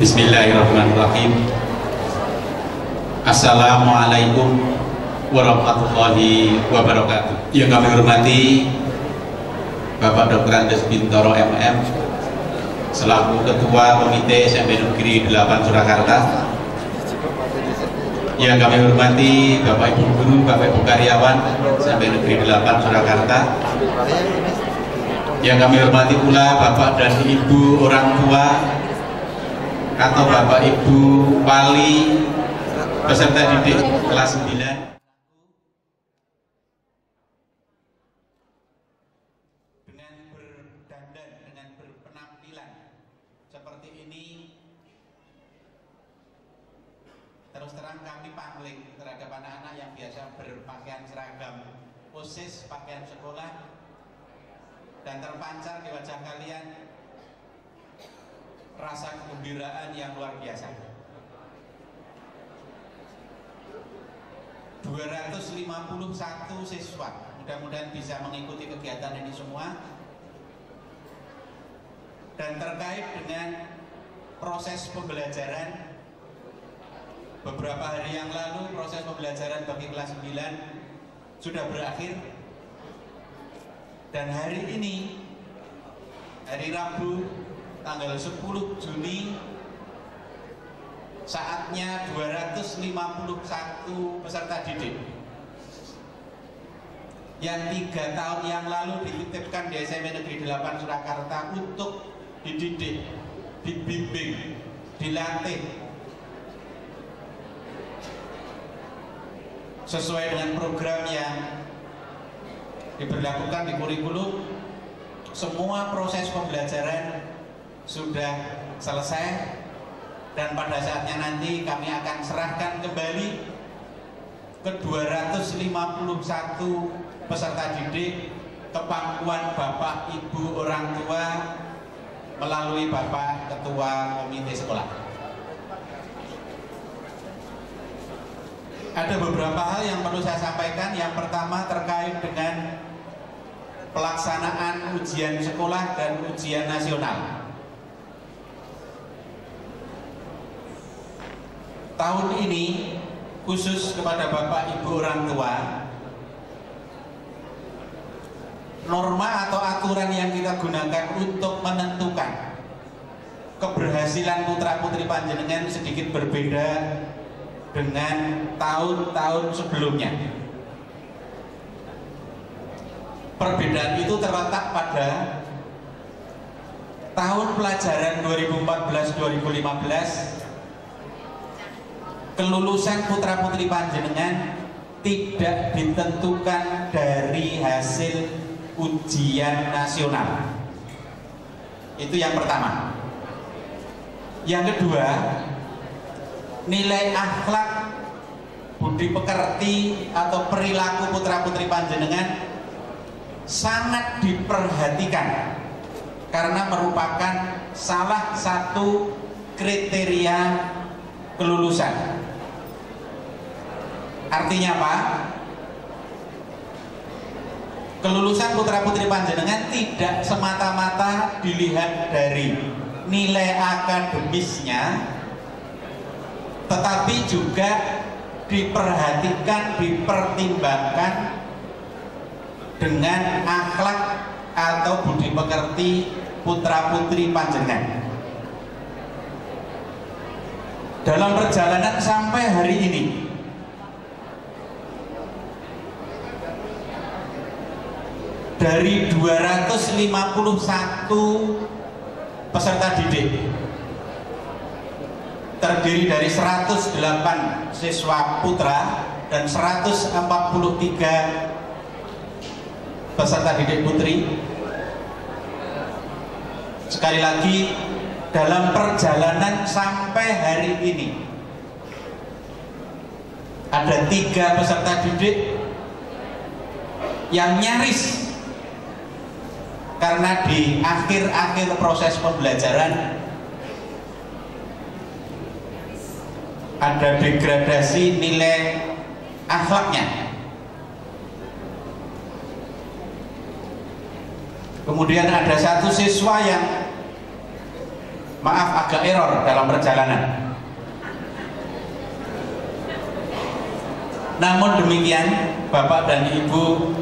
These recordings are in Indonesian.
Bismillahirrahmanirrahim. Assalamualaikum warahmatullahi wabarakatuh. Yang kami hormati Bapak Dr. Andes Bintoro MM selaku Ketua Komite SMP Negeri 8 Surakarta. Yang kami hormati Bapak Ibu Guru, Bapak Ibu Karyawan SMP Negeri 8 Surakarta. Yang kami hormati pula Bapak dan Ibu orang tua atau Bapak Ibu wali peserta didik kelas 9. Dengan berdandan, dengan berpenampilan seperti ini, terus terang kami pangling terhadap anak-anak yang biasa berpakaian seragam OSIS, pakaian sekolah, dan terpancar di wajah kalian rasa kegembiraan yang luar biasa. 251 siswa mudah-mudahan bisa mengikuti kegiatan ini semua. Dan terkait dengan proses pembelajaran, beberapa hari yang lalu proses pembelajaran bagi kelas 9 sudah berakhir. Dan hari ini, hari Rabu tanggal 10 Juni, saatnya 251 peserta didik yang 3 tahun yang lalu dititipkan di SMP Negeri 8 Surakarta untuk dididik, dibimbing, dilatih sesuai dengan program yang diberlakukan di kurikulum. Semua proses pembelajaran sudah selesai, dan pada saatnya nanti kami akan serahkan kembali ke 251 peserta didik ke pangkuan Bapak Ibu orang tua melalui Bapak Ketua Komite Sekolah. Ada beberapa hal yang perlu saya sampaikan. Yang pertama terkait dengan pelaksanaan ujian sekolah dan ujian nasional. Tahun ini khusus kepada Bapak Ibu orang tua, norma atau aturan yang kita gunakan untuk menentukan keberhasilan putra-putri panjenengan sedikit berbeda dengan tahun-tahun sebelumnya. Perbedaan itu terletak pada tahun pelajaran 2014-2015. Kelulusan putra-putri panjenengan tidak ditentukan dari hasil ujian nasional. Itu yang pertama. Yang kedua, nilai akhlak, budi pekerti atau perilaku putra-putri panjenengan sangat diperhatikan karena merupakan salah satu kriteria kelulusan. Artinya apa? Kelulusan putra-putri panjenengan tidak semata-mata dilihat dari nilai akademisnya, tetapi juga diperhatikan, dipertimbangkan dengan akhlak atau budi pekerti putra-putri panjenengan. Dalam perjalanan sampai hari ini, dari 251 peserta didik, terdiri dari 108 siswa putra dan 143 peserta didik putri. Sekali lagi, dalam perjalanan sampai hari ini ada 3 peserta didik yang nyaris karena di akhir-akhir proses pembelajaran ada degradasi nilai akhlaknya. Kemudian ada 1 siswa yang maaf agak error dalam perjalanan. Namun demikian, Bapak dan Ibu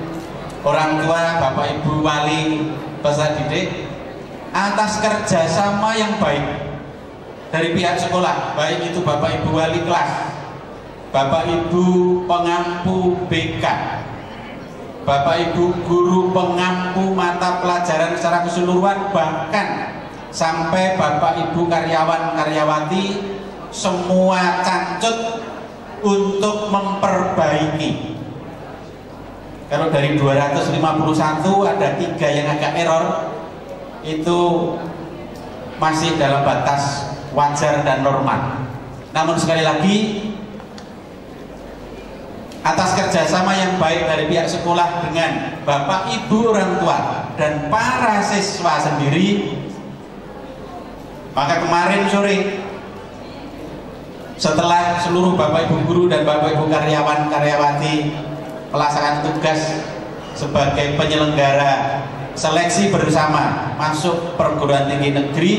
orang tua, Bapak Ibu wali peserta didik, atas kerjasama yang baik dari pihak sekolah, baik itu Bapak Ibu wali kelas, Bapak Ibu pengampu BK, Bapak Ibu guru pengampu mata pelajaran secara keseluruhan, bahkan sampai Bapak Ibu karyawan-karyawati, semua cancut untuk memperbaiki. Kalau dari 251 ada 3 yang agak error, itu masih dalam batas wajar dan normal. Namun sekali lagi, atas kerjasama yang baik dari pihak sekolah dengan Bapak Ibu orang tua dan para siswa sendiri, maka kemarin sore setelah seluruh Bapak Ibu guru dan Bapak Ibu karyawan-karyawati melaksanakan tugas sebagai penyelenggara seleksi bersama masuk perguruan tinggi negeri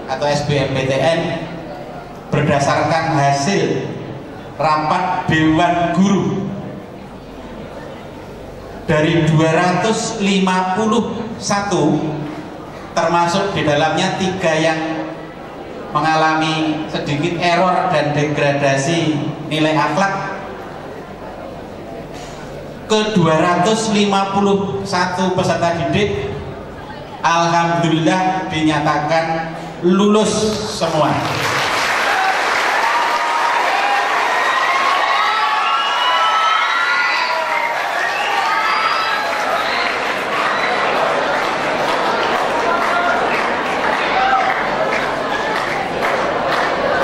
atau SBMPTN berdasarkan hasil rapat Dewan Guru, dari 251 termasuk di dalamnya 3 yang mengalami sedikit error dan degradasi nilai akhlak, ke 251 peserta didik alhamdulillah dinyatakan lulus semua.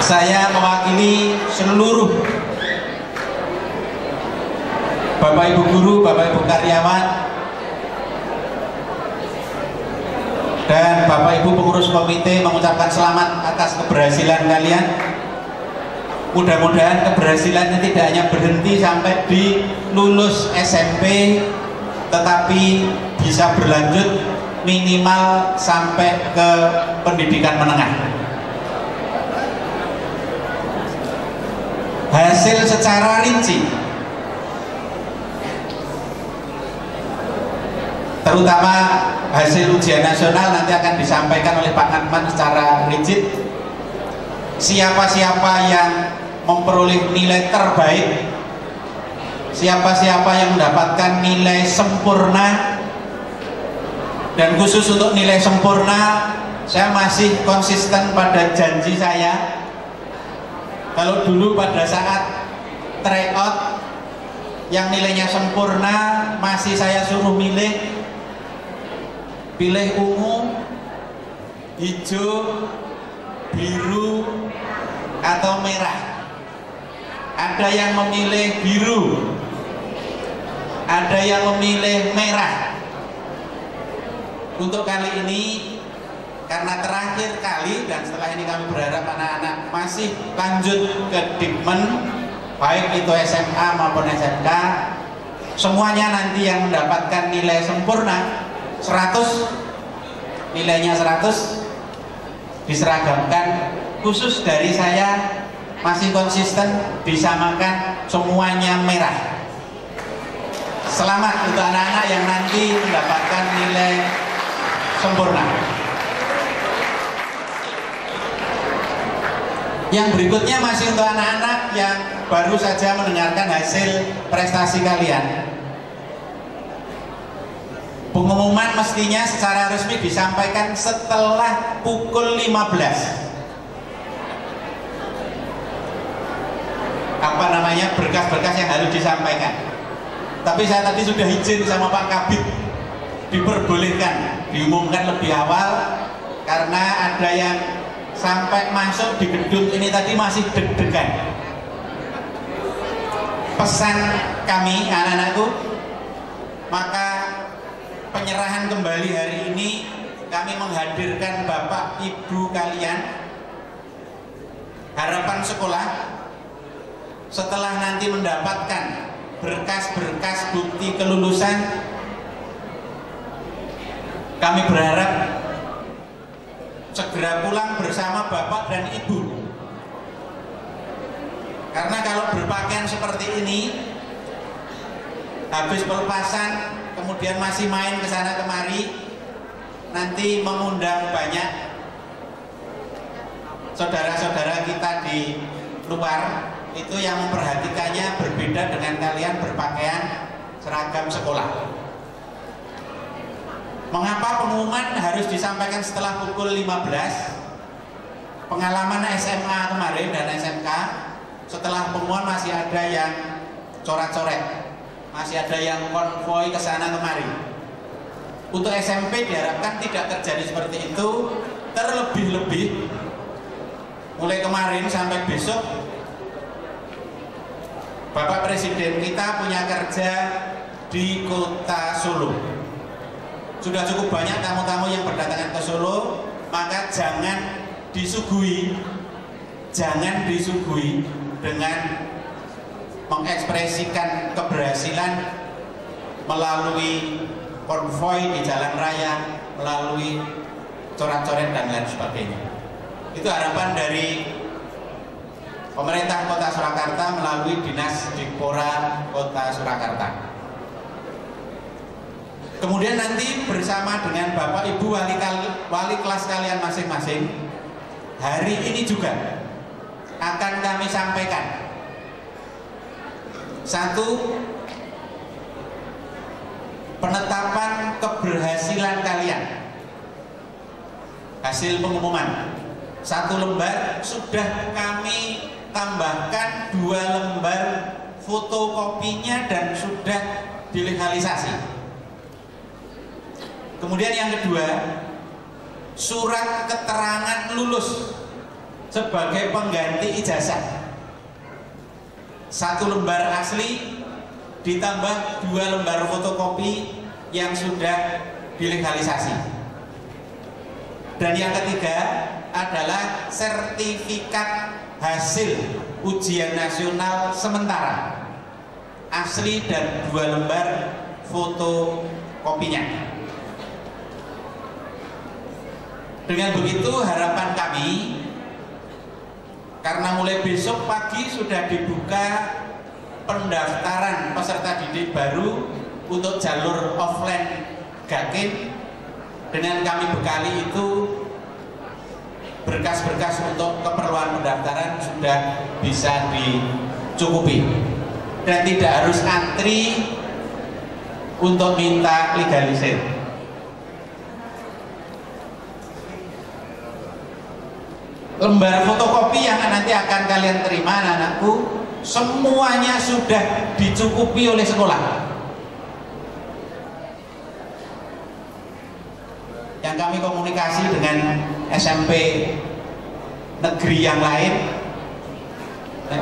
Saya mewakili seluruh Bapak Ibu guru, Bapak Ibu karyawan, dan Bapak Ibu pengurus komite mengucapkan selamat atas keberhasilan kalian. Mudah-mudahan keberhasilannya tidak hanya berhenti sampai di lulus SMP, tetapi bisa berlanjut minimal sampai ke pendidikan menengah. Hasil secara rinci, terutama hasil ujian nasional nanti akan disampaikan oleh Pak Natman secara rigid. Siapa-siapa yang memperoleh nilai terbaik, siapa-siapa yang mendapatkan nilai sempurna, dan khusus untuk nilai sempurna saya masih konsisten pada janji saya. Kalau dulu pada saat tryout yang nilainya sempurna masih saya suruh pilih ungu, hijau, biru, atau merah. Ada yang memilih biru, ada yang memilih merah. Untuk kali ini, karena terakhir kali dan setelah ini kami berharap anak-anak masih lanjut ke Dikmen, baik itu SMA maupun SMK, semuanya nanti yang mendapatkan nilai sempurna 100, nilainya 100 diseragamkan. Khusus dari saya masih konsisten disamakan semuanya merah. Selamat untuk anak-anak yang nanti mendapatkan nilai sempurna. Yang berikutnya masih untuk anak-anak yang baru saja mendengarkan hasil prestasi kalian. Pengumuman mestinya secara resmi disampaikan setelah pukul 15. Berkas-berkas yang harus disampaikan. Tapi saya tadi sudah izin sama Pak Kabid, diperbolehkan diumumkan lebih awal karena ada yang sampai masuk di gedung ini tadi masih deg-degan. Pesan kami anak-anakku, maka penyerahan kembali hari ini kami menghadirkan Bapak Ibu kalian. Harapan sekolah setelah nanti mendapatkan berkas-berkas bukti kelulusan, kami berharap segera pulang bersama bapak dan ibu. Karena kalau berpakaian seperti ini, habis pelepasan kemudian masih main ke sana kemari, nanti mengundang banyak saudara-saudara kita di luar itu yang memperhatikannya berbeda dengan kalian berpakaian seragam sekolah. Mengapa pengumuman harus disampaikan setelah pukul 15? Pengalaman SMA kemarin dan SMK, setelah pengumuman masih ada yang coret-coret, masih ada yang konvoi ke sana kemari. Untuk SMP diharapkan tidak terjadi seperti itu. Terlebih-lebih mulai kemarin sampai besok, Bapak Presiden kita punya kerja di Kota Solo. Sudah cukup banyak tamu-tamu yang berdatangan ke Solo, maka jangan disuguhi dengan mengekspresikan keberhasilan melalui konvoi di jalan raya, melalui coret-coret dan lain sebagainya. Itu harapan dari pemerintah Kota Surakarta melalui Dinas Dikpora Kota Surakarta. Kemudian nanti bersama dengan Bapak Ibu wali kelas kalian masing-masing, hari ini juga akan kami sampaikan satu, penetapan keberhasilan kalian. Hasil pengumuman 1 lembar sudah kami tambahkan 2 lembar fotokopinya dan sudah dilegalisasi. Kemudian yang kedua, surat keterangan lulus sebagai pengganti ijazah 1 lembar asli ditambah 2 lembar fotokopi yang sudah dilegalisasi. Dan yang ketiga adalah sertifikat hasil ujian nasional sementara asli dan 2 lembar fotokopinya. Dengan begitu harapan kami, karena mulai besok pagi sudah dibuka pendaftaran peserta didik baru untuk jalur offline Gakin, dengan kami bekali itu berkas-berkas untuk keperluan pendaftaran sudah bisa dicukupi dan tidak harus antri untuk minta legalisir. Lembar fotokopi yang nanti akan kalian terima anak-anakku, semuanya sudah dicukupi oleh sekolah. Yang kami komunikasi dengan SMP negeri yang lain,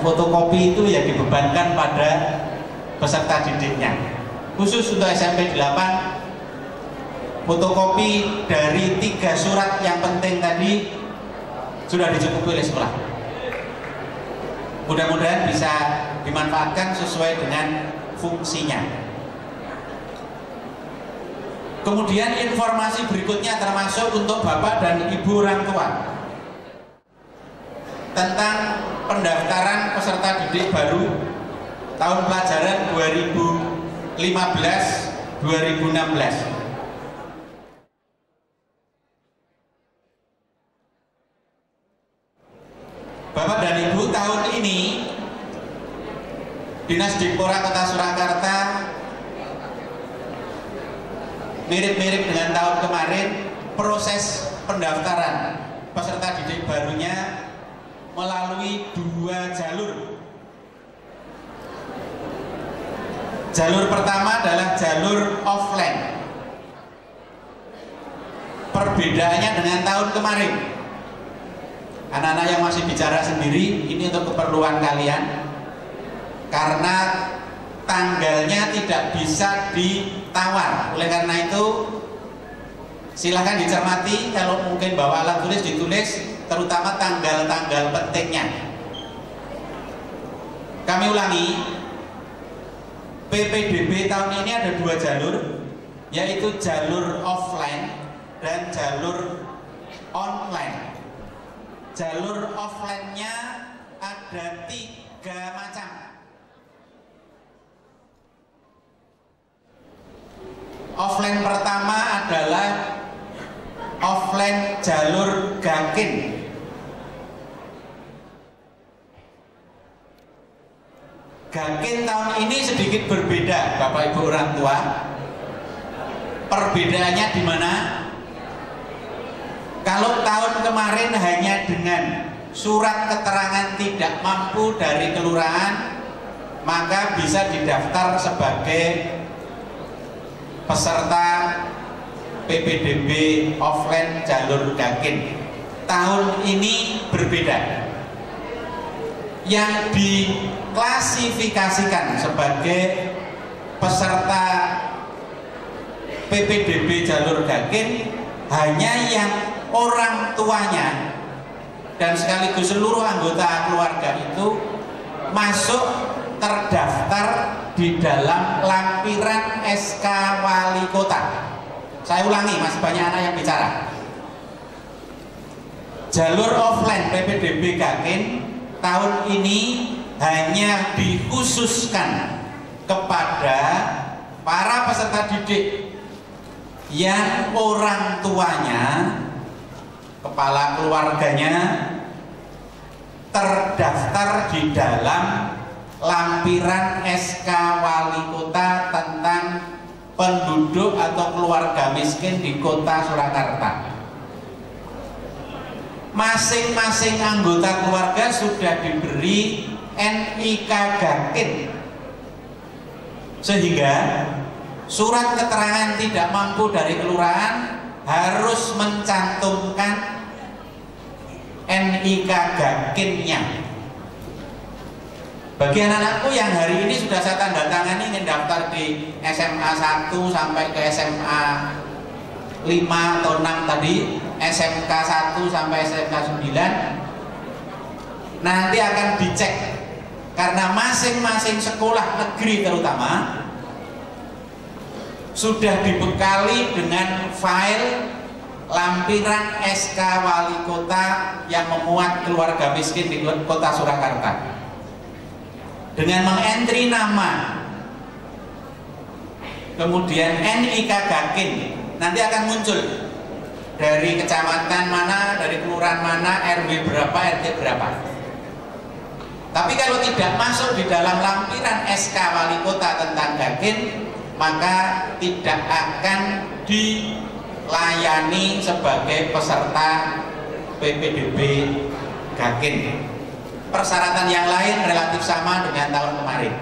fotokopi itu ya dibebankan pada peserta didiknya. Khusus untuk SMP 8, fotokopi dari 3 surat yang penting tadi sudah dicukupi oleh sekolah. Mudah-mudahan bisa dimanfaatkan sesuai dengan fungsinya. Kemudian informasi berikutnya termasuk untuk Bapak dan Ibu orang tua tentang pendaftaran peserta didik baru tahun pelajaran 2015-2016. Bapak dan Ibu, tahun ini Dinas Dikpora Kota Surakarta mirip-mirip dengan tahun kemarin, proses pendaftaran peserta didik barunya melalui 2 jalur. Jalur pertama adalah jalur offline. Perbedaannya dengan tahun kemarin, anak-anak yang masih bicara sendiri, ini untuk keperluan kalian, karena tanggalnya tidak bisa ditawar. Oleh karena itu silahkan dicermati, kalau mungkin bawa alat tulis ditulis, terutama tanggal-tanggal pentingnya. Kami ulangi, PPDB tahun ini ada 2 jalur, yaitu jalur offline dan jalur online. Jalur offline-nya ada 3 macam. Offline pertama adalah offline jalur gakin. Gakin tahun ini sedikit berbeda, Bapak Ibu orang tua. Perbedaannya di mana? Kalau tahun kemarin hanya dengan surat keterangan tidak mampu dari kelurahan, maka bisa didaftar sebagai peserta PPDB offline jalur gakin. Tahun ini berbeda. Yang diklasifikasikan sebagai peserta PPDB jalur gakin hanya yang orang tuanya dan sekaligus seluruh anggota keluarga itu masuk terdaftar di dalam lampiran SK Wali Kota. Saya ulangi, masih banyak anak yang bicara. Jalur offline PPDB gakin tahun ini hanya dikhususkan kepada para peserta didik yang orang tuanya, kepala keluarganya terdaftar di dalam lampiran SK Wali Kota tentang penduduk atau keluarga miskin di Kota Surakarta. Masing-masing anggota keluarga sudah diberi NIK gakin, sehingga surat keterangan tidak mampu dari kelurahan harus mencantumkan NIK gakinnya. Bagi anak-anakku yang hari ini sudah saya tanda tangani ingin daftar di SMA 1 sampai ke SMA 5 atau 6 tadi, SMK 1 sampai SMK 9, nanti akan dicek karena masing-masing sekolah negeri terutama sudah dibekali dengan file lampiran SK Wali Kota yang memuat keluarga miskin di Kota Surakarta. Dengan mengentri nama, kemudian NIK gakin, nanti akan muncul dari kecamatan mana, dari kelurahan mana, RW berapa, RT berapa. Tapi kalau tidak masuk di dalam lampiran SK Wali Kota tentang gakin, maka tidak akan dilayani sebagai peserta PPDB gakin. Persyaratan yang lain relatif sama dengan tahun kemarin.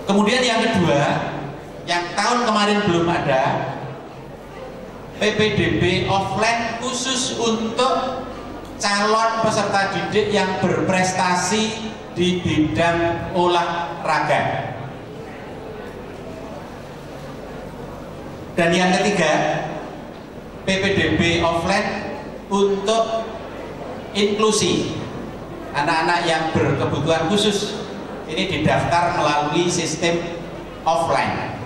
Kemudian yang kedua, yang tahun kemarin belum ada, PPDB offline khusus untuk calon peserta didik yang berprestasi di bidang olahraga. Dan yang ketiga, PPDB offline untuk inklusi. Anak-anak yang berkebutuhan khusus ini didaftar melalui sistem offline.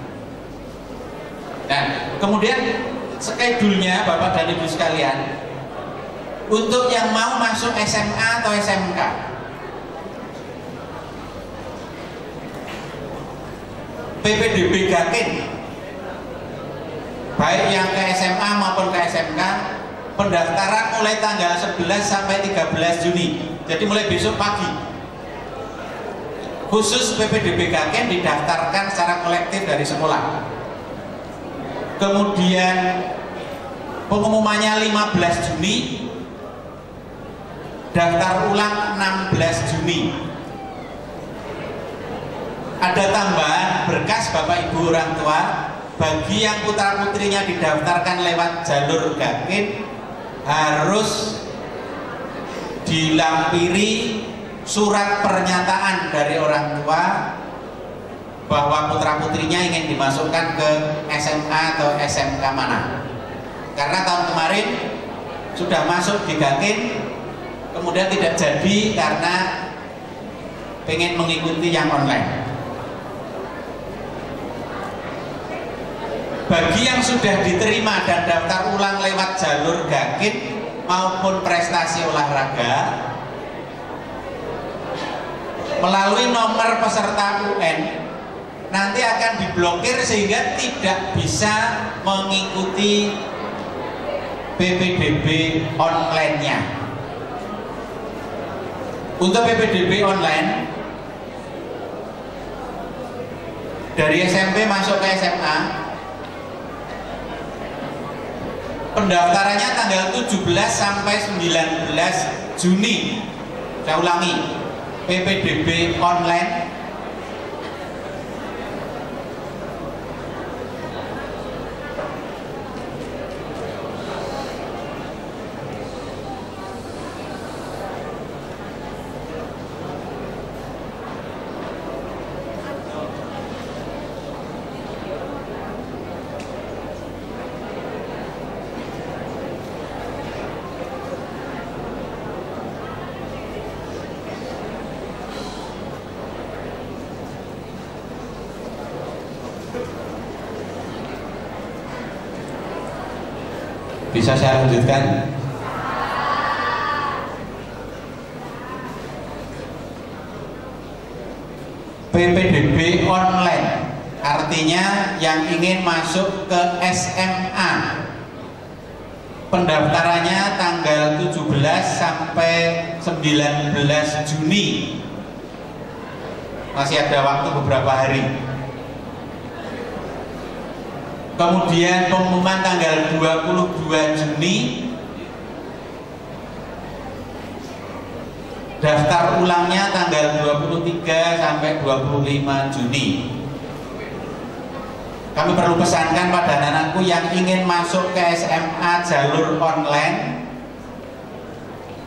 Nah, kemudian skedulnya Bapak dan Ibu sekalian, untuk yang mau masuk SMA atau SMK, PPDB gakin, baik yang ke SMA maupun ke SMK, pendaftaran mulai tanggal 11 sampai 13 Juni. Jadi mulai besok pagi. Khusus PPDB gakin didaftarkan secara kolektif dari sekolah. Kemudian pengumumannya 15 Juni, daftar ulang 16 Juni. Ada tambahan berkas Bapak Ibu orang tua bagi yang putra putrinya didaftarkan lewat jalur gakin, harus dilampiri surat pernyataan dari orang tua bahwa putra putrinya ingin dimasukkan ke SMA atau SMK mana. Karena tahun kemarin sudah masuk di gakin, kemudian tidak jadi karena pengen mengikuti yang online. Bagi yang sudah diterima dan daftar ulang lewat jalur Gakin maupun prestasi olahraga melalui nomor peserta UN nanti akan diblokir sehingga tidak bisa mengikuti PPDB online-nya. Untuk PPDB online dari SMP masuk ke SMA, pendaftarannya tanggal 17 sampai 19 Juni. Saya ulangi, PPDB online bisa saya lanjutkan? PPDB online artinya yang ingin masuk ke SMA pendaftarannya tanggal 17 sampai 19 Juni, masih ada waktu beberapa hari. Kemudian pengumuman tanggal 22 Juni, daftar ulangnya tanggal 23 sampai 25 Juni. Kami perlu pesankan pada anak-anakku yang ingin masuk ke SMA jalur online,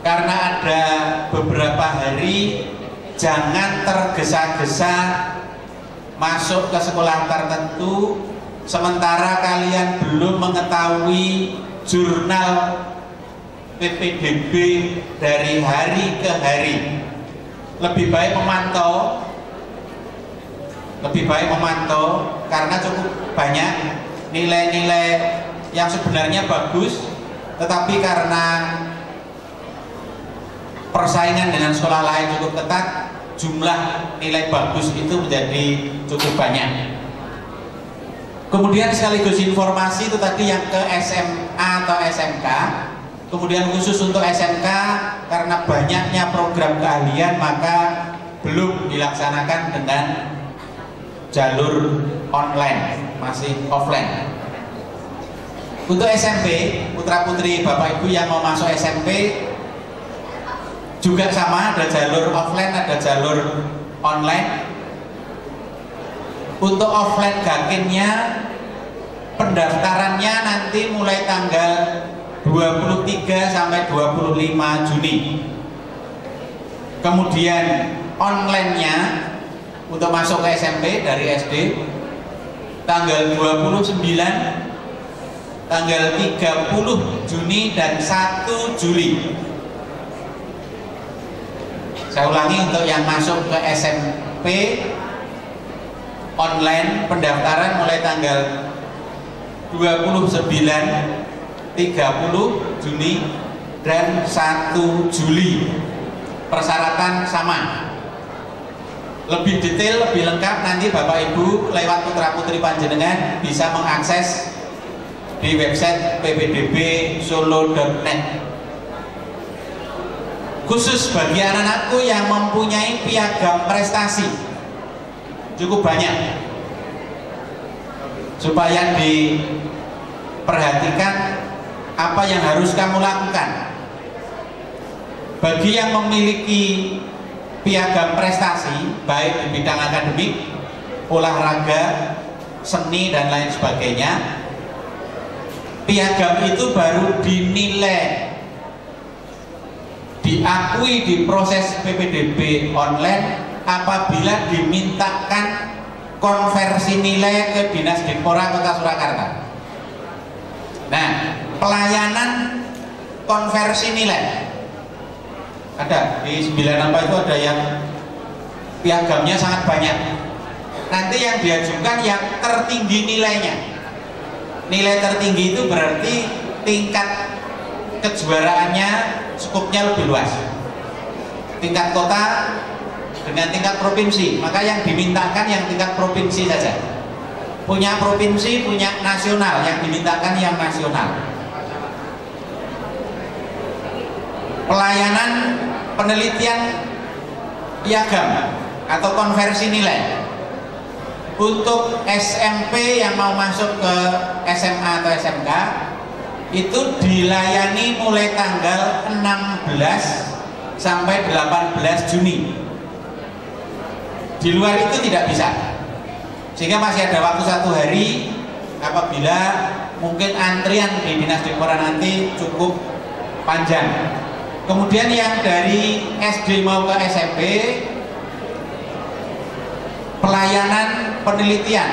karena ada beberapa hari, jangan tergesa-gesa masuk ke sekolah tertentu sementara kalian belum mengetahui jurnal PPDB dari hari ke hari. Lebih baik memantau karena cukup banyak nilai-nilai yang sebenarnya bagus, tetapi karena persaingan dengan sekolah lain cukup ketat, jumlah nilai bagus itu menjadi cukup banyak. Kemudian sekaligus informasi itu tadi yang ke SMA atau SMK. Kemudian khusus untuk SMK, karena banyaknya program keahlian maka belum dilaksanakan dengan jalur online, masih offline. Untuk SMP, putra putri bapak ibu yang mau masuk SMP juga sama, ada jalur offline, ada jalur online. Untuk offline Gakinnya pendaftarannya nanti mulai tanggal 23 sampai 25 Juni. Kemudian online-nya untuk masuk ke SMP dari SD tanggal 29, tanggal 30 Juni dan 1 Juli. Saya ulangi, untuk yang masuk ke SMP online pendaftaran mulai tanggal 29, 30 Juni dan 1 Juli. Persyaratan sama. Lebih detail, lebih lengkap nanti Bapak Ibu lewat putra putri panjenengan bisa mengakses di website ppdbsolo.net. Khusus bagi anak-anakku yang mempunyai piagam prestasi cukup banyak, supaya diperhatikan apa yang harus kamu lakukan. Bagi yang memiliki piagam prestasi baik di bidang akademik, olahraga, seni dan lain sebagainya, piagam itu baru dinilai, diakui di proses PPDB online apabila dimintakan konversi nilai ke Dinas Dispora Kota Surakarta. Nah, pelayanan konversi nilai ada di 9 apa itu, ada yang piagamnya sangat banyak. Nanti yang diajukan yang tertinggi nilainya, Nilai tertinggi itu berarti tingkat kejuaraannya skupnya lebih luas, tingkat kota dengan tingkat provinsi. Maka yang dimintakan yang tingkat provinsi saja, punya provinsi, punya nasional, yang dimintakan yang nasional. Pelayanan penelitian piagam atau konversi nilai untuk SMP yang mau masuk ke SMA atau SMK itu dilayani mulai tanggal 16 sampai 18 Juni. Di luar itu tidak bisa, sehingga masih ada waktu 1 hari apabila mungkin antrian di Dinas Dikpora nanti cukup panjang. Kemudian yang dari SD mau ke SMP, pelayanan penelitian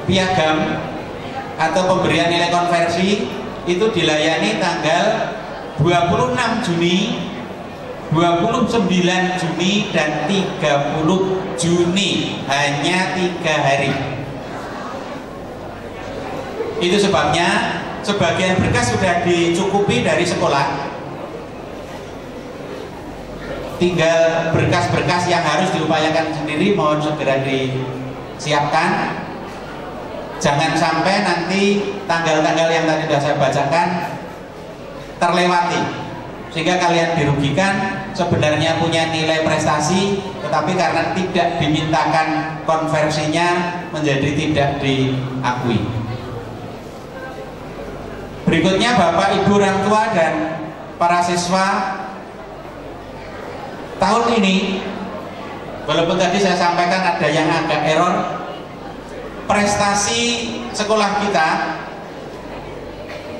piagam atau pemberian nilai konversi itu dilayani tanggal 26 Juni, 29 Juni, dan 30 Juni, hanya 3 hari. Itu sebabnya sebagian berkas sudah dicukupi dari sekolah, tinggal berkas-berkas yang harus diupayakan sendiri mohon segera disiapkan. Jangan sampai nanti tanggal-tanggal yang tadi sudah saya bacakan terlewati, sehingga kalian dirugikan. Sebenarnya punya nilai prestasi, tetapi karena tidak dimintakan konversinya menjadi tidak diakui. Berikutnya Bapak Ibu orang tua dan para siswa, tahun ini walaupun tadi saya sampaikan ada yang agak error, prestasi sekolah kita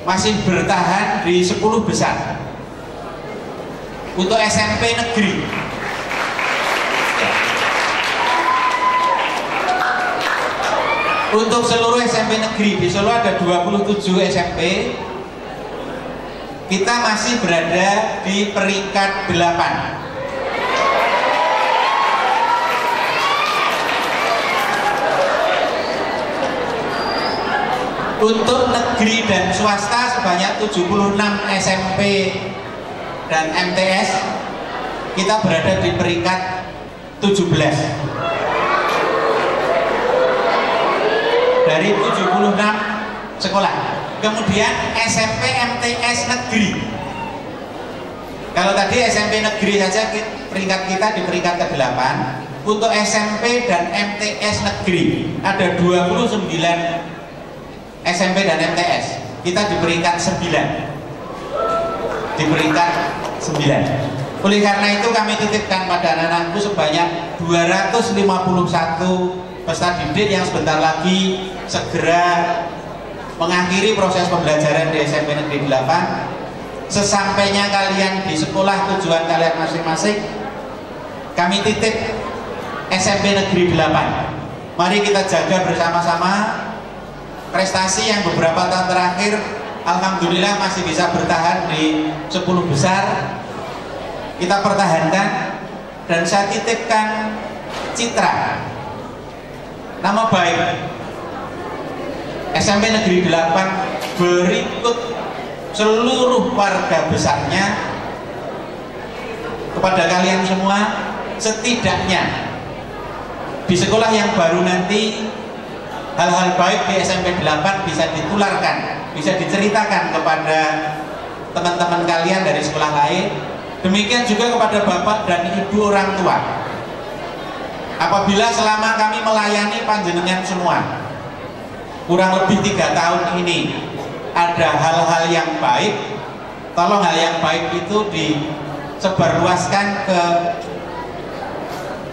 masih bertahan di 10 besar untuk SMP negeri. Untuk seluruh SMP negeri di Solo ada 27 SMP, kita masih berada di peringkat 8. Untuk negeri dan swasta sebanyak 76 SMP dan MTS, kita berada di peringkat 17 dari 76 sekolah. Kemudian SMP MTS negeri, kalau tadi SMP negeri saja peringkat kita di peringkat ke-8, untuk SMP dan MTS negeri ada 29 SMP dan MTS, kita di peringkat 9. Di peringkat 9. Oleh karena itu kami titipkan pada anak-anakku sebanyak 251 peserta didik yang sebentar lagi segera mengakhiri proses pembelajaran di SMP Negeri 8. Sesampainya kalian di sekolah tujuan kalian masing-masing, kami titip SMP Negeri 8. Mari kita jaga bersama-sama prestasi yang beberapa tahun terakhir alhamdulillah masih bisa bertahan di 10 besar. Kita pertahankan, dan saya titipkan citra nama baik SMP Negeri 8 berikut seluruh warga besarnya kepada kalian semua. Setidaknya di sekolah yang baru nanti hal-hal baik di SMP 8 bisa ditularkan, bisa diceritakan kepada teman-teman kalian dari sekolah lain. Demikian juga kepada bapak dan ibu orang tua. Apabila selama kami melayani panjenengan semua kurang lebih 3 tahun ini ada hal-hal yang baik, tolong hal yang baik itu disebarluaskan ke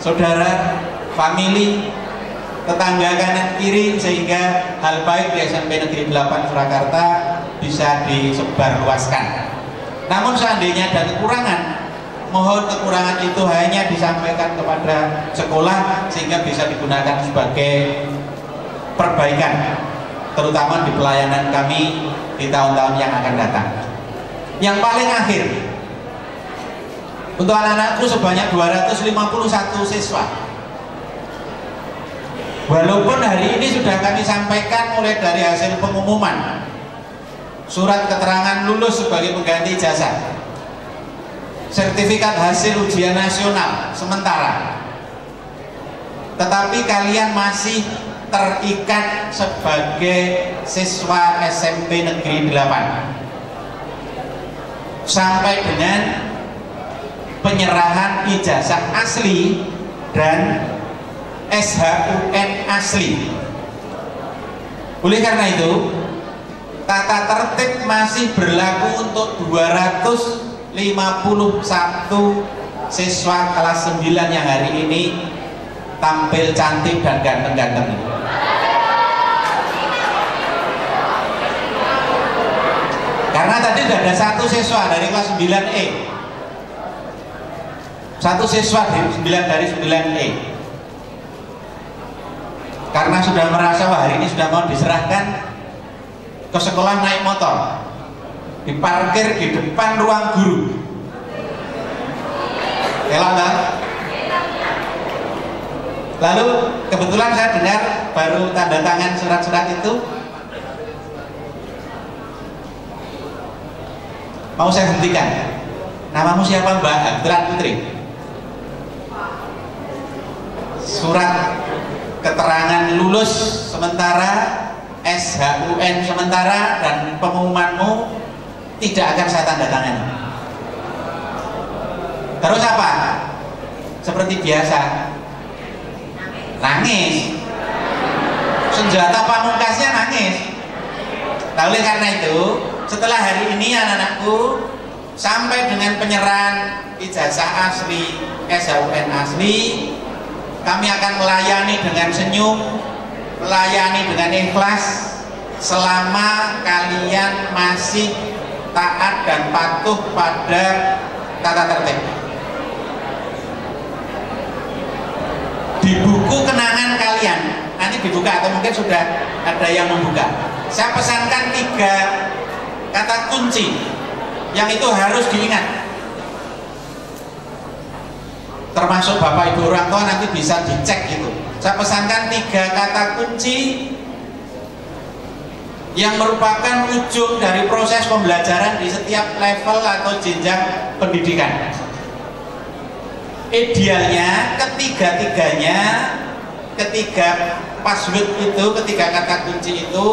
saudara, famili, tetangga kanan kiri, sehingga hal baik di SMP Negeri 8 Surakarta bisa disebarluaskan. Namun seandainya ada kekurangan, mohon kekurangan itu hanya disampaikan kepada sekolah sehingga bisa digunakan sebagai perbaikan, terutama di pelayanan kami di tahun-tahun yang akan datang. Yang paling akhir, untuk anak-anakku sebanyak 251 siswa Walaupun hari ini sudah kami sampaikan mulai dari hasil pengumuman surat keterangan lulus sebagai pengganti ijazah, sertifikat hasil ujian nasional sementara, tetapi kalian masih terikat sebagai siswa SMP Negeri 8 sampai dengan penyerahan ijazah asli dan SHUN asli. Oleh karena itu, tata tertib masih berlaku untuk 251 siswa kelas 9 yang hari ini tampil cantik dan ganteng-ganteng. Karena tadi sudah ada satu siswa dari kelas 9E, satu siswa dari 9E, karena sudah merasa wah hari ini sudah mau diserahkan ke sekolah naik motor, diparkir di depan ruang guru. Elok. Lalu kebetulan saya dengar baru tanda tangan surat-surat itu. Mau saya hentikan. Namamu siapa, Mbak? Kebetulan Putri. Surat keterangan lulus sementara, SHUN sementara, dan pengumumanmu tidak akan saya tanda tangani. Terus apa? Seperti biasa, nangis. Senjata pamungkasnya nangis. Nah, oleh karena itu, setelah hari ini anak-anakku sampai dengan penyerahan ijazah asli, SHUN asli, kami akan melayani dengan senyum, melayani dengan ikhlas selama kalian masih taat dan patuh pada tata tertib. Di buku kenangan kalian, nanti dibuka atau mungkin sudah ada yang membuka, saya pesankan 3 kata kunci yang itu harus diingat. Termasuk Bapak Ibu orang tua nanti bisa dicek gitu. Saya pesankan 3 kata kunci yang merupakan ujung dari proses pembelajaran di setiap level atau jenjang pendidikan. Idealnya ketiga-tiganya, ketiga password itu, ketiga kata kunci itu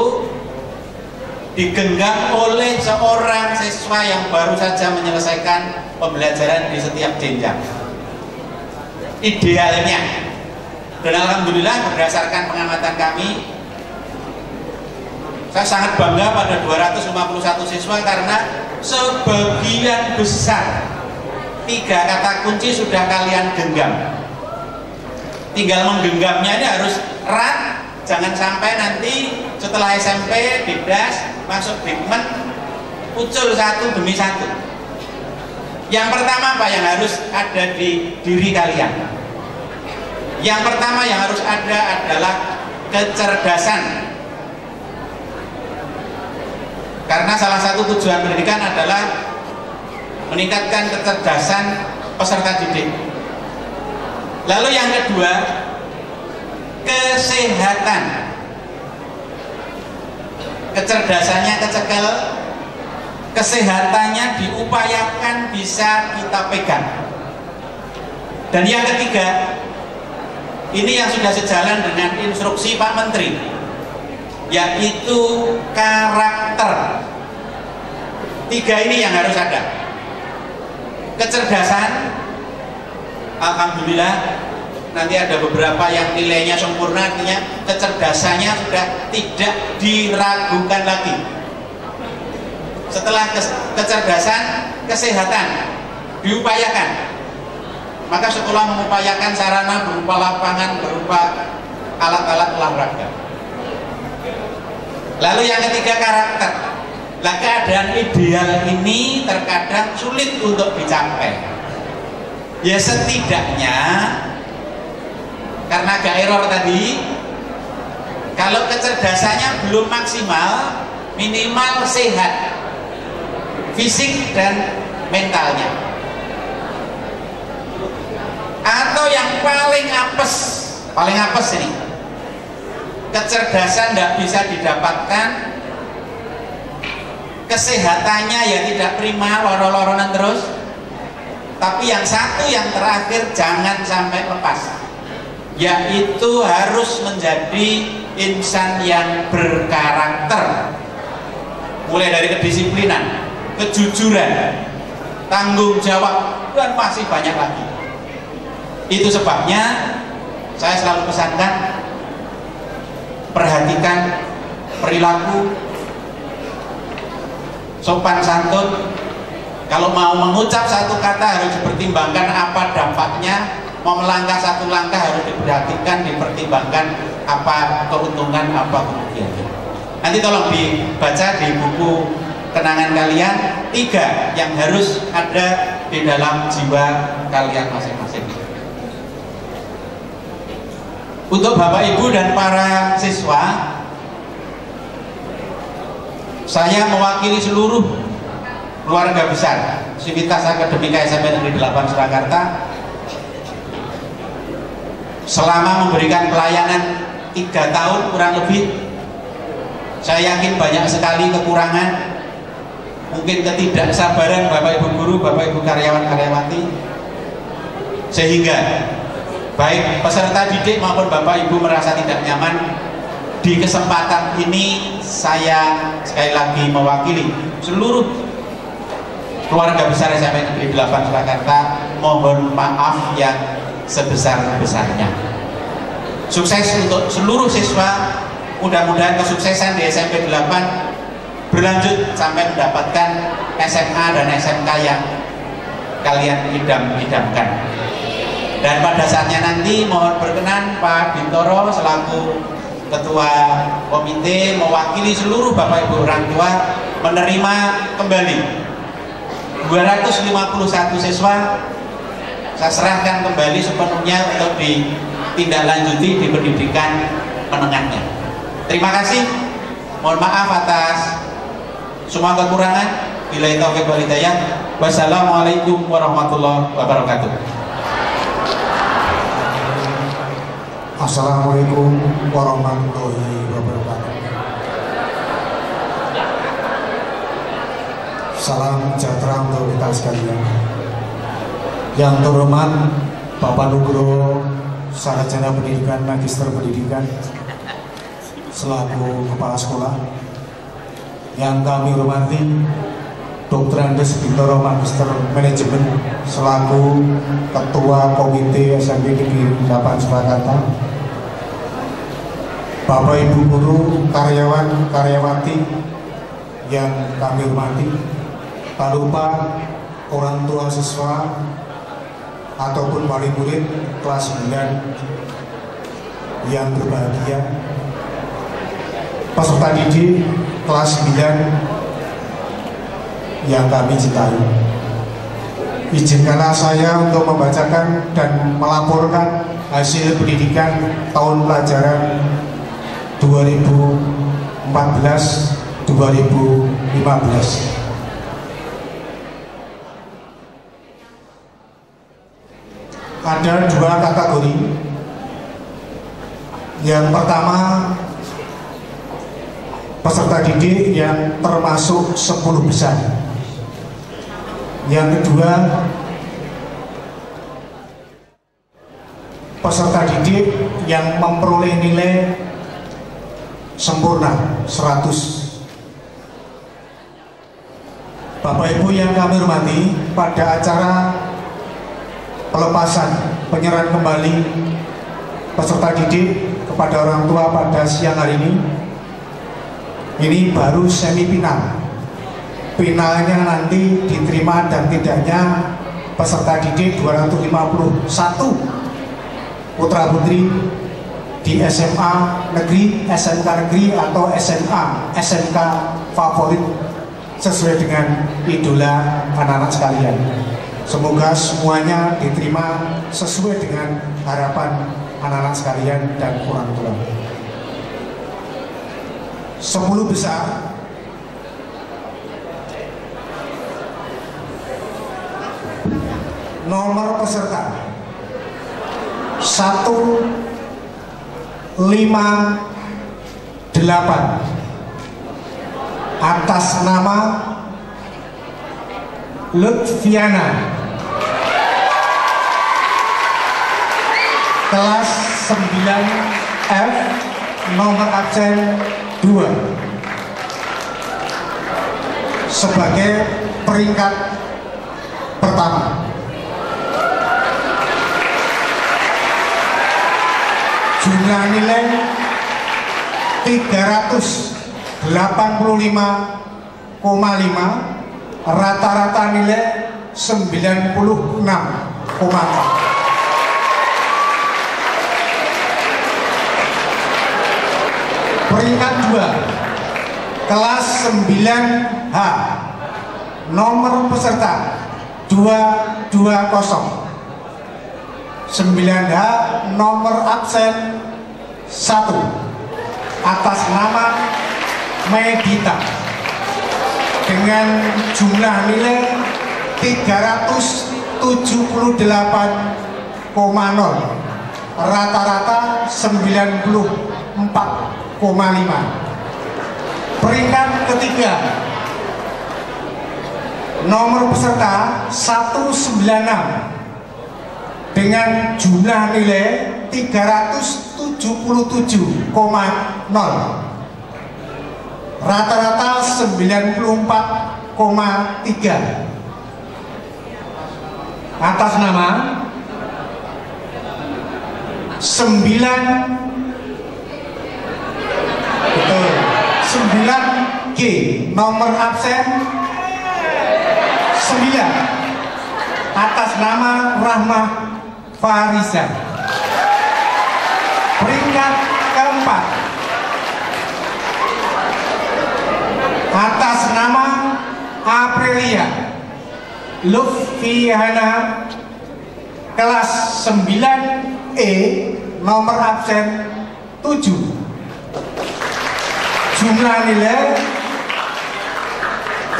digenggam oleh seorang siswa yang baru saja menyelesaikan pembelajaran di setiap jenjang. Idealnya, dan alhamdulillah berdasarkan pengamatan kami, saya sangat bangga pada 251 siswa karena sebagian besar 3 kata kunci sudah kalian genggam. Tinggal menggenggamnya ini harus erat, jangan sampai nanti setelah SMP, Bibdas, masuk Bigmen, muncul satu demi satu. Yang pertama apa yang harus ada di diri kalian? Yang pertama yang harus ada adalah kecerdasan. Karena salah satu tujuan pendidikan adalah meningkatkan kecerdasan peserta didik. Lalu yang kedua, kesehatan. Kecerdasannya kecekel, kesehatannya diupayakan bisa kita pegang. Dan yang ketiga, ini yang sudah sejalan dengan instruksi Pak Menteri, yaitu karakter. 3 ini yang harus ada. Kecerdasan, alhamdulillah nanti ada beberapa yang nilainya sempurna, artinya kecerdasannya sudah tidak diragukan lagi. Setelah kecerdasan, kesehatan diupayakan. Maka sekolah mengupayakan sarana berupa lapangan, berupa alat-alat olahraga. Lalu yang ketiga, karakter. Nah, keadaan ideal ini terkadang sulit untuk dicapai. Ya setidaknya, karena agak error tadi, kalau kecerdasannya belum maksimal, minimal sehat fisik dan mentalnya. Atau yang paling apes ini, kecerdasan tidak bisa didapatkan, kesehatannya ya tidak prima, loro-loronan terus. Tapi yang satu yang terakhir jangan sampai lepas, yaitu harus menjadi insan yang berkarakter, mulai dari kedisiplinan, kejujuran, tanggung jawab, dan masih banyak lagi. Itu sebabnya saya selalu pesankan, perhatikan perilaku, sopan santun. Kalau mau mengucap satu kata harus dipertimbangkan apa dampaknya, mau melangkah satu langkah harus diperhatikan, dipertimbangkan apa keuntungan, apa kerugiannya. Nanti tolong dibaca di buku kenangan kalian 3 yang harus ada di dalam jiwa kalian masing-masing. Untuk Bapak Ibu dan para siswa, saya mewakili seluruh keluarga besar Sivitas Akademika SMP Negeri 8 Surakarta selama memberikan pelayanan 3 tahun kurang lebih. Saya yakin banyak sekali kekurangan, mungkin ketidaksabaran Bapak Ibu guru, Bapak Ibu karyawan-karyawati, sehingga baik peserta didik maupun Bapak Ibu merasa tidak nyaman. Di kesempatan ini saya sekali lagi mewakili seluruh keluarga besar SMP Negeri 8 Surakarta mohon maaf yang sebesar-besarnya. Sukses untuk seluruh siswa, mudah-mudahan kesuksesan di SMP 8 berlanjut sampai mendapatkan SMA dan SMK yang kalian idam-idamkan. Dan pada saatnya nanti mohon berkenan Pak Bintoro selaku Ketua Komite mewakili seluruh Bapak Ibu orang tua menerima kembali 251 siswa. Saya serahkan kembali sepenuhnya untuk ditindaklanjuti di pendidikan menengahnya. Terima kasih. Mohon maaf atas semua kekurangan. Billahi taufiq wal hidayah. Wassalamualaikum warahmatullahi wabarakatuh. Assalamualaikum warahmatullahi wabarakatuh. Salam sejahtera untuk kita sekalian. Yang terhormat Bapak Nugroho, Sarjana Pendidikan, Magister Pendidikan selaku Kepala Sekolah. Yang kami hormati Dr. Andes Bintoro, Magister Manajemen selaku Ketua Komite SMP Negeri 8 Surakarta. Bapak Ibu guru, karyawan, karyawati yang kami hormati, tak lupa orang tua siswa ataupun wali murid kelas 9 yang berbahagia, peserta didik kelas 9 yang kami cintai. Izinkanlah saya untuk membacakan dan melaporkan hasil pendidikan tahun pelajaran 2014-2015. Ada 2 kategori. Yang pertama, peserta didik yang termasuk 10 besar. Yang kedua, peserta didik yang memperoleh nilai sempurna 100. Bapak Ibu yang kami hormati, pada acara pelepasan penyerahan kembali peserta didik kepada orang tua pada siang hari ini baru semifinal. Finalnya nanti diterima dan tidaknya peserta didik 251 putra putri di SMA negeri, SMK negeri atau SMA, SMK favorit sesuai dengan idola anak-anak sekalian. Semoga semuanya diterima sesuai dengan harapan anak-anak sekalian dan orang tua. 10 besar nomor peserta 1, 5, atas nama Lutfiana, kelas 9F, nomor absen 2, sebagai peringkat pertama. Jumlah nilai 385,5, rata-rata nilai 96,4. Peringkat 2, kelas 9H, nomor peserta 220. 9H, nomor absen 1, atas nama Medita, dengan jumlah nilai 378,0, rata-rata 94,5. Peringkat ketiga, nomor peserta 196, dengan jumlah nilai 377,0, rata-rata 94,3. Atas nama 9G, nomor absen 9, atas nama Rahmah Fariza. Peringkat keempat, atas nama Aprilia Lutfiana, kelas 9E, nomor absen 7, jumlah nilai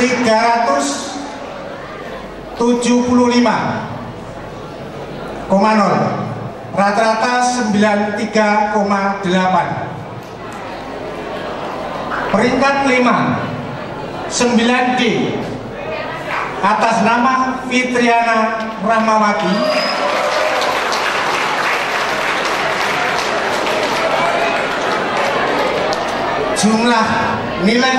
375,0, rata-rata 93,8. Peringkat 5, 9D, atas nama Fitriana Rahmawati, jumlah nilai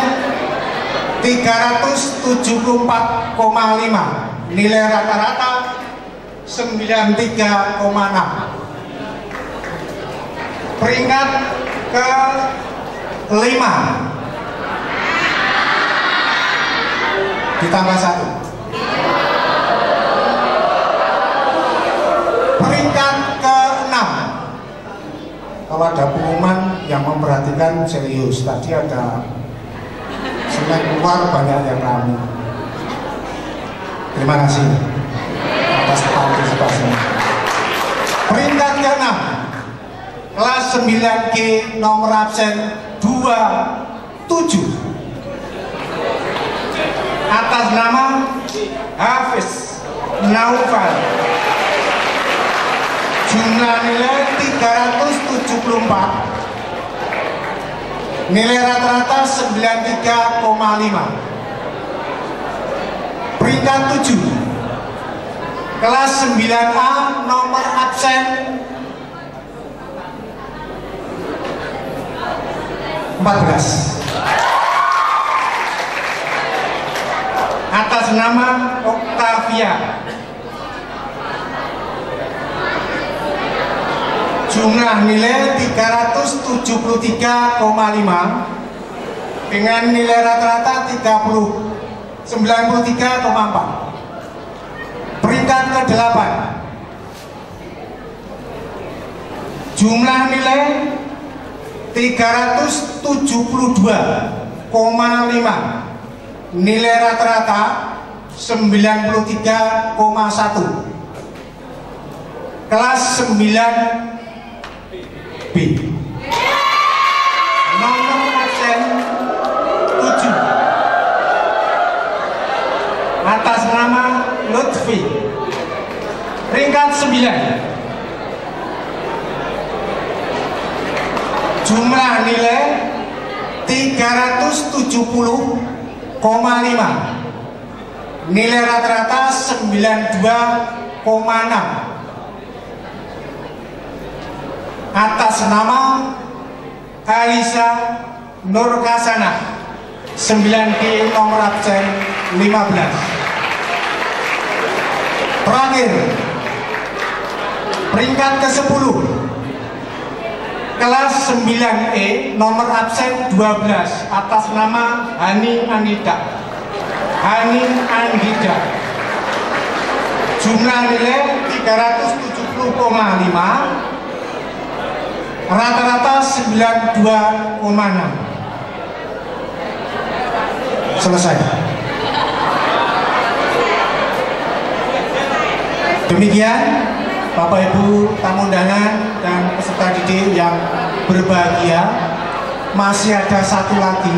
374,5, nilai rata-rata 93,6. Peringkat ke-5, ditambah 1. Peringkat ke-6, kalau ada pengumuman yang memperhatikan serius. Tadi ada semen keluar, banyak yang rame. Terima kasih atas partisipasinya. Peringkat ke-6, kelas 9G, nomor absen 27, atas nama Hafiz Naufal, jumlah nilai 374, nilai rata-rata 93,5. Peringkat 7, kelas 9A, nomor absen 14, atas nama Octavia, jumlah nilai 373,5, dengan nilai rata-rata 93,4. Peringkat ke-8, jumlah nilai 372,5, nilai rata-rata 93,1. Kelas 9B, nomor absen 7, atas nama Lutfi. Peringkat 9, jumlah nilai 370,5. Nilai rata-rata 92,6. Atas nama Alisa Nur Hasanah 9D nomor absen 15. Terakhir, peringkat ke-10 kelas 9E nomor absen 12 atas nama Hani Andida. Jumlah nilai 370,5, rata-rata 92,6. Selesai. Demikian Bapak Ibu tamu undangan dan peserta didik yang berbahagia, masih ada satu lagi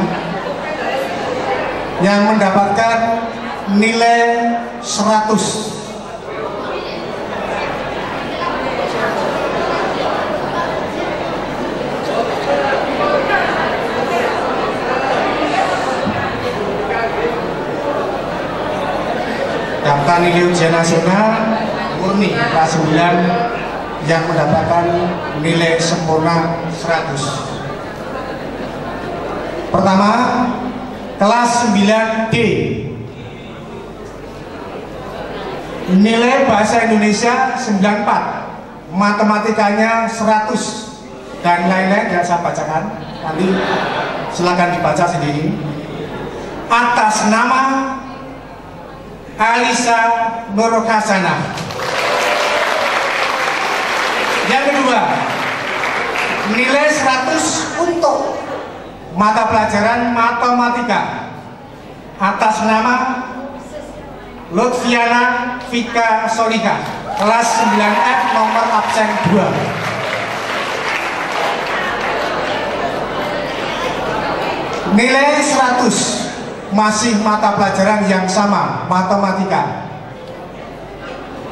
yang mendapatkan nilai 100. Daftar nilai ujian nasional murni kelas 9 yang mendapatkan nilai sempurna 100. Pertama, kelas 9D, nilai bahasa Indonesia 94, matematikanya 100, dan lain-lain tidak saya bacakan, nanti silakan dibaca sendiri. Atas nama Alisa Nur Hasanah. Yang kedua, nilai 100 untuk mata pelajaran matematika atas nama Lutfiana Vika Solika, kelas 9F nomor absen 2. Nilai 100 masih mata pelajaran yang sama, matematika,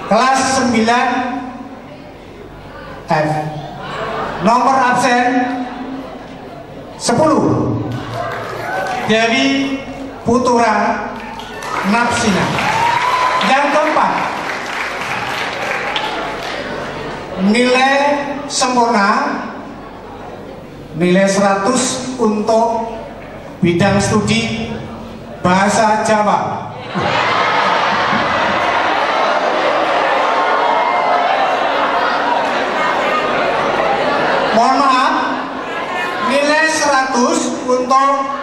kelas 9F nomor absen 10, Dewi Putura Napsina. Yang keempat, nilai sempurna, nilai 100 untuk bidang studi bahasa Jawa. Mohon maaf, nilai 100 untuk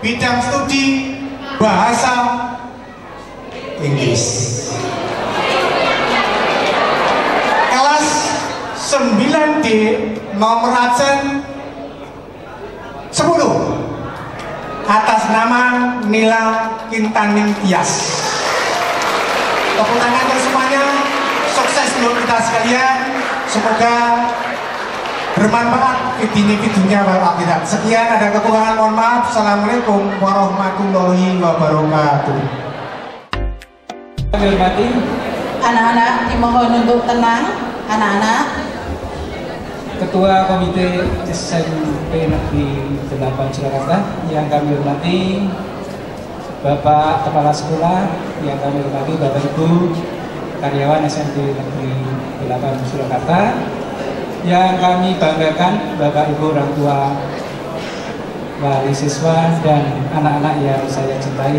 bidang studi bahasa Inggris. Kelas 9D nomor absen 10 atas nama Nila Kintaning Tias. Tepuk tangan untuk semuanya, sukses untuk kita sekalian, semoga bermanfaat di dunia wal akhirat. Sekian, ada kekurangan mohon maaf. Assalamualaikum warahmatullahi wabarakatuh. Kami hormati anak-anak dimohon untuk tenang. Anak-anak, Ketua Komite SMP Negeri 8 Surakarta yang kami hormati, Bapak Kepala Sekolah yang kami hormati, Bapak Ibu karyawan SMP Negeri 8 Surakarta, yang kami banggakan Bapak Ibu orang tua, wali siswa dan anak-anak yang saya cintai.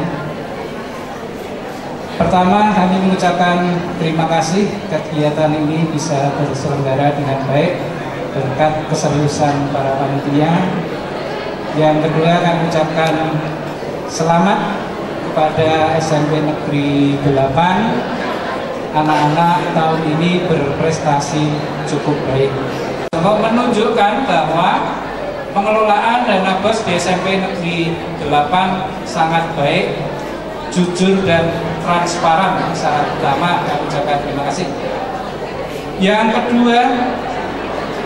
Pertama, kami mengucapkan terima kasih kegiatan ini bisa terselenggara dengan baik berkat keseriusan para panitia. Yang kedua, kami ucapkan selamat kepada SMP Negeri 8. Anak-anak tahun ini berprestasi cukup baik. Untuk menunjukkan bahwa pengelolaan dana BOS di SMP Negeri 8 sangat baik, jujur dan transparan. Saat pertama kami ucapkan terima kasih. Yang kedua,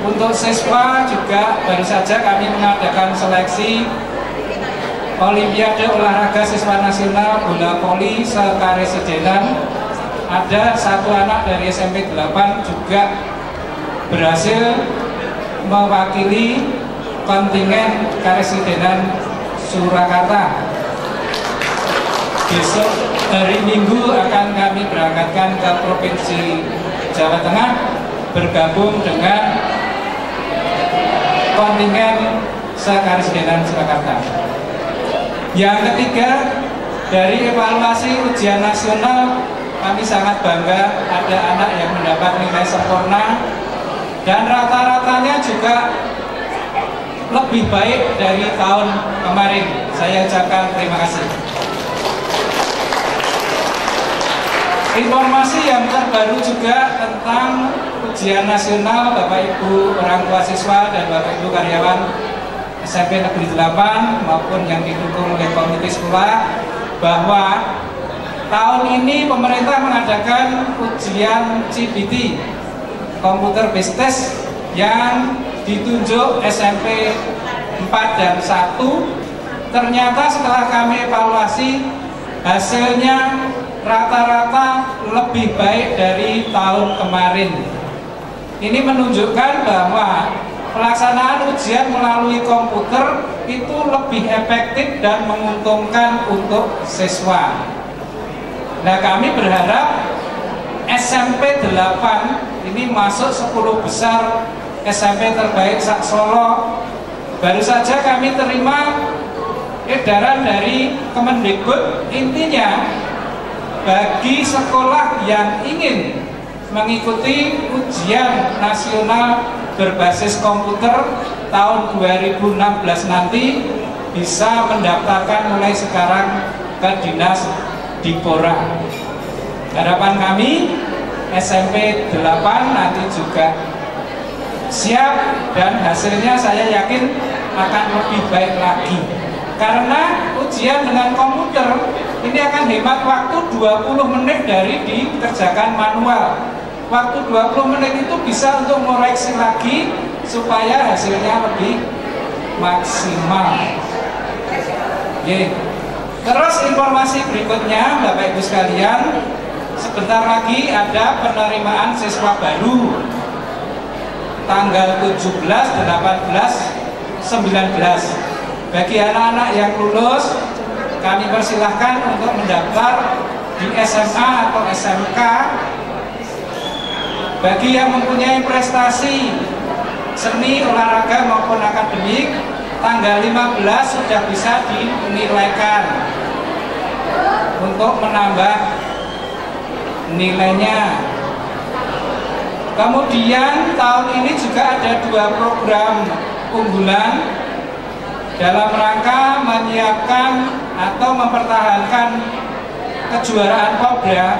untuk siswa juga baru saja kami mengadakan seleksi Olimpiade Olahraga Siswa Nasional Bola Voli Sekaresidenan. Ada satu anak dari SMP 8 juga berhasil mewakili kontingen Karesidenan Surakarta. Besok hari Minggu akan kami berangkatkan ke Provinsi Jawa Tengah bergabung dengan kontingen Sekaresidenan Surakarta. Yang ketiga, dari evaluasi ujian nasional kami sangat bangga ada anak yang mendapat nilai sempurna dan rata-ratanya juga lebih baik dari tahun kemarin. Saya ucapkan terima kasih. Informasi yang terbaru juga tentang ujian nasional Bapak Ibu orang tua siswa dan Bapak Ibu karyawan SMP Negeri 8 maupun yang didukung oleh komite sekolah, bahwa tahun ini pemerintah mengadakan ujian CBT Computer Based Test yang ditunjuk SMP 4 dan 1. Ternyata setelah kami evaluasi, hasilnya rata-rata lebih baik dari tahun kemarin. Ini menunjukkan bahwa pelaksanaan ujian melalui komputer itu lebih efektif dan menguntungkan untuk siswa. Nah, kami berharap SMP 8 ini masuk 10 besar SMP terbaik Solo. Baru saja kami terima edaran dari Kemendikbud, intinya bagi sekolah yang ingin mengikuti ujian nasional berbasis komputer tahun 2016 nanti bisa mendaftarkan mulai sekarang ke Dinas Dipora. Harapan kami SMP 8 nanti juga siap dan hasilnya saya yakin akan lebih baik lagi. Karena ujian dengan komputer ini akan hemat waktu 20 menit dari dikerjakan manual. Waktu 20 menit itu bisa untuk mengoreksi lagi supaya hasilnya lebih maksimal. Terus informasi berikutnya Bapak Ibu sekalian, sebentar lagi ada penerimaan siswa baru tanggal 17, 18, 19. Bagi anak-anak yang lulus, kami persilahkan untuk mendaftar di SMA atau SMK. Bagi yang mempunyai prestasi seni, olahraga maupun akademik, tanggal 15 sudah bisa dinilaikan untuk menambah nilainya. Kemudian tahun ini juga ada 2 program unggulan dalam rangka menyiapkan atau mempertahankan kejuaraan Pobra.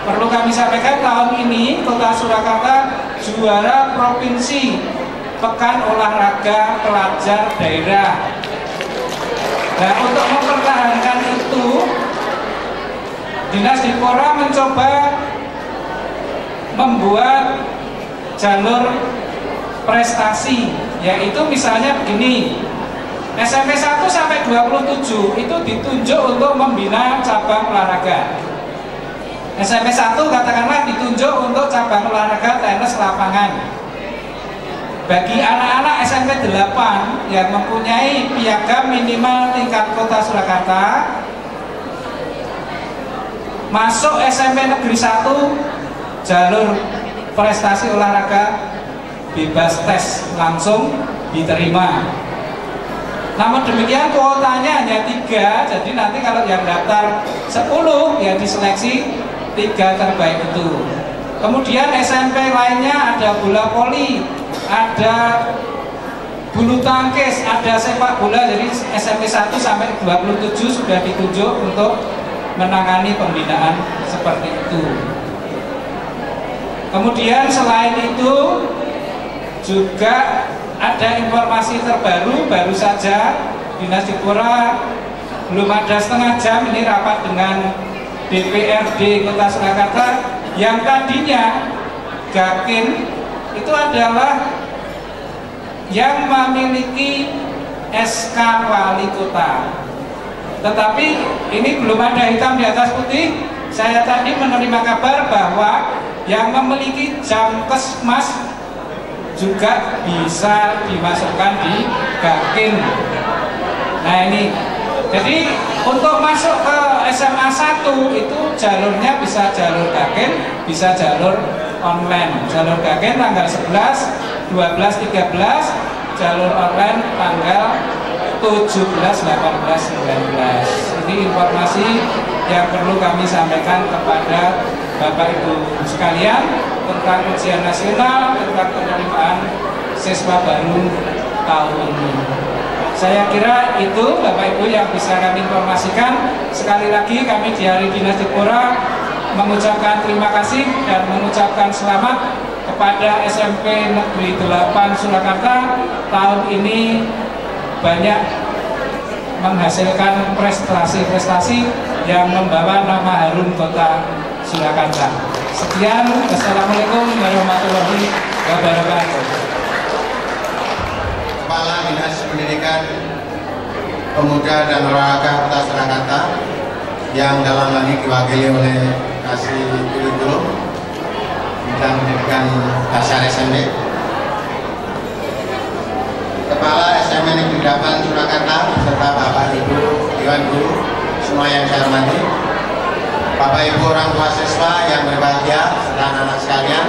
Perlu kami sampaikan, tahun ini Kota Surakarta juara provinsi Pekan Olahraga Pelajar Daerah. Nah, untuk mempertahankan itu, Dinas Dipora mencoba membuat jalur prestasi, yaitu misalnya begini, SMP 1 sampai 27 itu ditunjuk untuk membina cabang olahraga. SMP 1 katakanlah ditunjuk untuk cabang olahraga tenis lapangan. Bagi anak-anak SMP 8 yang mempunyai piagam minimal tingkat Kota Surakarta, masuk SMP Negeri 1 jalur prestasi olahraga bebas tes langsung diterima. Namun demikian kuotanya hanya 3, jadi nanti kalau yang daftar 10 ya diseleksi 3 terbaik itu. Kemudian SMP lainnya ada bola voli, ada bulu tangkis, ada sepak bola. Jadi SMP 1 sampai 27 sudah ditunjuk untuk menangani pembinaan seperti itu. Kemudian selain itu juga ada informasi terbaru, baru saja Dinas Dipora belum ada setengah jam ini rapat dengan DPRD Kota Surakarta yang tadinya Gakin itu adalah yang memiliki SK Wali Kota, tetapi ini belum ada hitam di atas putih. Saya tadi menerima kabar bahwa yang memiliki Jamkesmas juga bisa dimasukkan di Gakin. Nah ini, jadi untuk masuk ke SMA 1 itu jalurnya bisa jalur Gakin, bisa jalur online. Jalur Gakin tanggal 11, 12, 13, jalur online tanggal 17, 18, 19. Ini informasi yang perlu kami sampaikan kepada Bapak Ibu sekalian tentang ujian nasional, tentang penerimaan siswa baru tahun ini. Saya kira itu Bapak Ibu yang bisa kami informasikan. Sekali lagi kami di Hari Dinas Dipora mengucapkan terima kasih dan mengucapkan selamat kepada SMP Negeri 8 Surakarta. Tahun ini banyak menghasilkan prestasi-prestasi yang membawa nama harum kota Surakarta. Sekian, wassalamualaikum warahmatullahi wabarakatuh. Kepala Dinas Pendidikan Pemuda dan Olahraga Kota Surakarta yang dalam hal ini diwakili oleh Kasih Kurikulum dan Pendidikan Dasar SMP, Kepala SMP Negeri 8 Surakarta beserta Bapak Ibu Dewan Guru semua yang saya hormati, Bapak Ibu orang tua siswa yang berbahagia serta anak-anak sekalian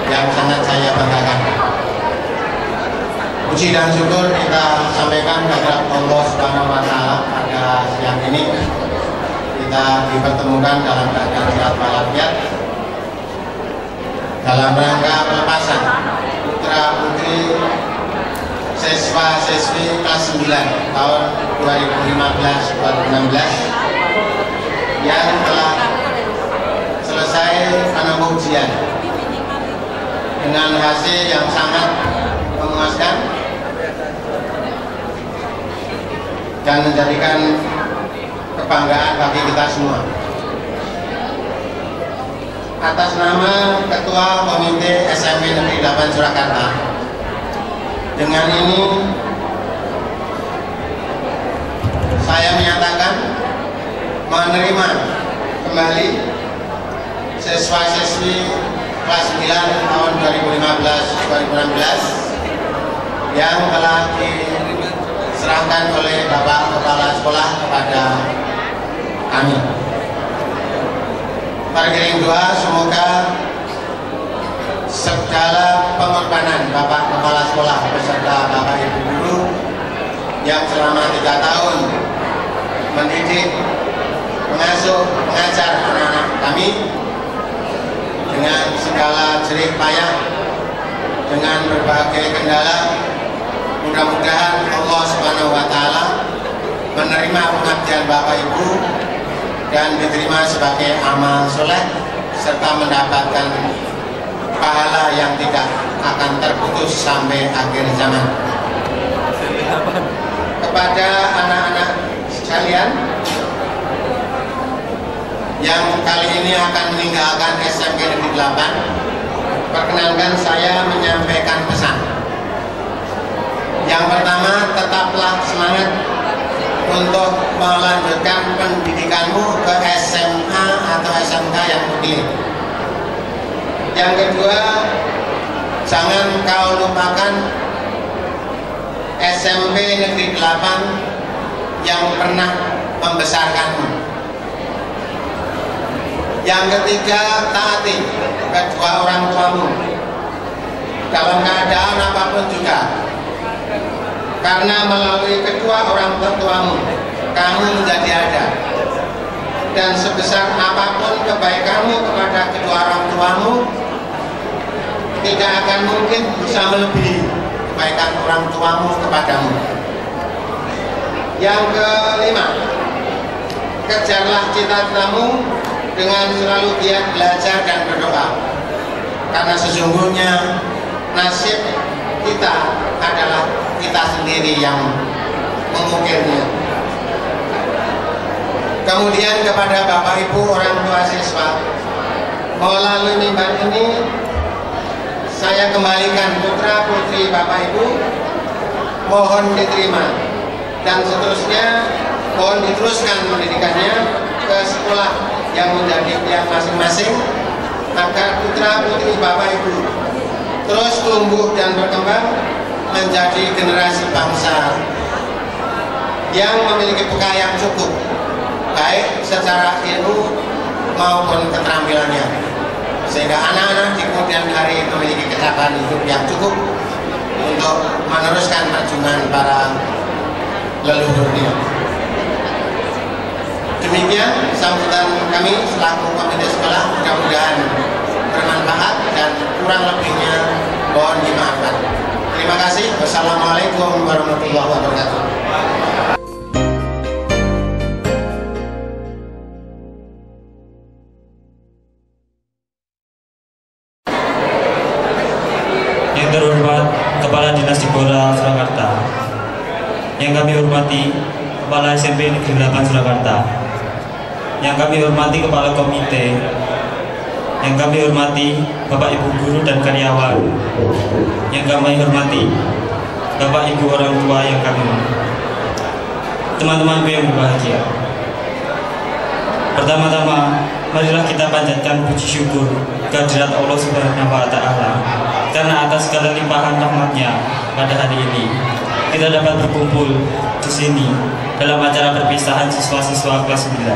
yang sangat saya banggakan. Puji dan syukur kita sampaikan kepada Allah Subhanahu wa Ta'ala pada siang ini kita dipertemukan dalam keadaan sehat walafiat dalam rangka pelepasan putra putri siswa-siswi kelas 9 tahun 2015-2016 yang telah selesai menempuh ujian dengan hasil yang sangat memuaskan dan menjadikan kebanggaan bagi kita semua. Atas nama Ketua Komite SMP Negeri 8 Surakarta, dengan ini saya menyatakan menerima kembali siswa-siswi kelas 9 tahun 2015-2016 yang telah diserahkan oleh Bapak Kepala Sekolah kepada kami. Pergiring doa semoga segala pengorbanan Bapak Kepala Sekolah beserta Bapak Ibu Guru yang selama 3 tahun mendidik, mengasuh, mengajar anak-anak kami dengan segala jerih payah, dengan berbagai kendala, mudah-mudahan Allah Subhanahu wa Ta'ala menerima pengabdian Bapak Ibu dan diterima sebagai amal soleh serta mendapatkan pahala yang tidak akan terputus sampai akhir zaman. Kepada anak-anak sekalian yang kali ini akan meninggalkan SMP Negeri 8, perkenankan saya menyampaikan pesan. Yang pertama, tetaplah semangat untuk melanjutkan pendidikanmu ke SMA atau SMK yang terpilih. Yang kedua, jangan kau lupakan SMP Negeri 8 yang pernah membesarkanmu. Yang ketiga, taati kedua orang tuamu dalam keadaan apapun juga, karena melalui kedua orang tuamu kamu menjadi ada, dan sebesar apapun kebaikanmu kepada kedua orang tuamu tidak akan mungkin bisa melebihi kebaikan orang tuamu kepadamu. Yang kelima, kejarlah cita-citamu dengan selalu giat belajar dan berdoa, karena sesungguhnya nasib kita adalah kita sendiri yang mengukirnya. Kemudian kepada Bapak Ibu orang tua siswa, melalui mimbar ini saya kembalikan putra putri Bapak Ibu, mohon diterima dan seterusnya mohon diteruskan pendidikannya ke sekolah yang menjadi pilihan masing-masing, agar putra putri Bapak Ibu terus tumbuh dan berkembang menjadi generasi bangsa yang memiliki bekal yang cukup, baik secara ilmu maupun keterampilannya, sehingga anak-anak di kemudian hari memiliki kecakapan hidup yang cukup untuk meneruskan perjuangan para leluhurnya. Demikian sambutan kami selaku komite sekolah, mudah-mudahan bermanfaat dan kurang lebihnya mohon dimaafkan. Terima kasih. Wassalamualaikum warahmatullahi wabarakatuh. Yang terhormat Kepala Dinas Dipora Surakarta, yang kami hormati Kepala SMP Negeri 8 Surakarta, yang kami hormati Kepala Komite, yang kami hormati Bapak Ibu guru dan karyawan, yang kami hormati Bapak Ibu orang tua yang kami hormati, teman-temanku yang berbahagia. Pertama-tama, marilah kita panjatkan puji syukur kehadirat Allah Subhanahu wa Ta'ala, karena atas segala limpahan rahmatnya pada hari ini kita dapat berkumpul di sini dalam acara perpisahan siswa-siswa kelas 9.